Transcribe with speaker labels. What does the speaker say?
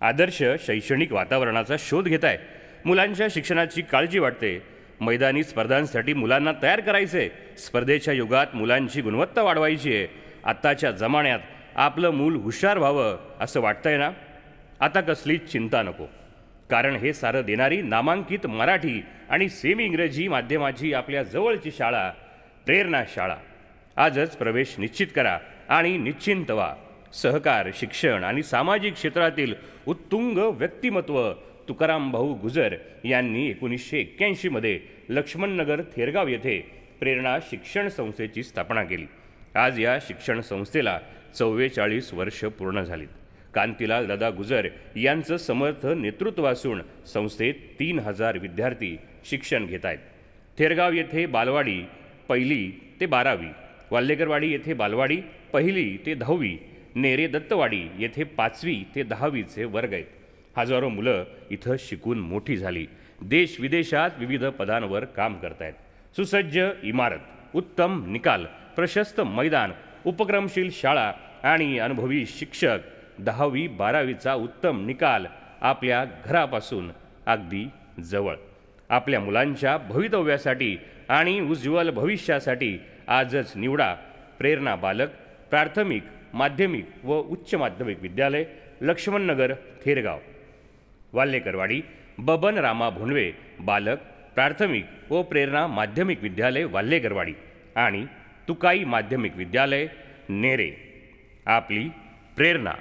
Speaker 1: आदर्श शैक्षणिक वातावरणाचा शोध घेताय, मुलांच्या शिक्षणाची काळजी वाटते, मैदानी स्पर्धांसाठी मुलांना तयार करायचे, स्पर्धेच्या युगात मुलांची गुणवत्ता वाढवायची आहे. आत्ताच्या जमान्यात आपलं मूल हुशार व्हावं असं वाटतंय ना? आता कसलीच चिंता नको, कारण हे सारं देणारी नामांकित मराठी आणि सेमी इंग्रजी माध्यमाची आपल्या जवळची शाळा प्रेरणा शाळा. आजच प्रवेश निश्चित करा आणि निश्चिंत व्हा. सहकार, शिक्षण आणि सामाजिक क्षेत्रातील उत्तुंग व्यक्तिमत्व तुकाराम भाऊ गुजर यांनी 1981मध्ये लक्ष्मणनगर थेरगाव येथे प्रेरणा शिक्षण संस्थेची स्थापना केली. आज या शिक्षण संस्थेला 44 वर्ष पूर्ण झालीत. कांतीलाल दादा गुजर यांचं समर्थ नेतृत्व असून संस्थेत 3000 विद्यार्थी शिक्षण घेत आहेत. थेरगाव येथे बालवाडी 1ली ते 12वी, वाल्हेकरवाडी येथे बालवाडी 1ली ते 10वी, नेरे दत्तवाडी येथे 5वी ते 10वीचे वर्ग आहेत. हजारो मुलं इथं शिकून मोठी झाली, देश विदेशात विविध पदांवर काम करतायत. सुसज्ज इमारत, उत्तम निकाल, प्रशस्त मैदान, उपक्रमशील शाळा आणि अनुभवी शिक्षक. 10वी 12वीचा उत्तम निकाल आपल्या घरापासून अगदी जवळ. आपल्या मुलांच्या भवितव्यासाठी आणि उज्ज्वल भविष्यासाठी आजच निवडा प्रेरणा बालक प्राथमिक, माध्यमिक व उच्च माध्यमिक विद्यालय, लक्ष्मणनगर थेरगाव. वाल्हेकरवाडी बबन रामा भोंडवे बालक प्राथमिक व प्रेरणा माध्यमिक विद्यालय वाल्हेकरवाडी आणि तुकाई माध्यमिक विद्यालय नेरे. आपली प्रेरणा.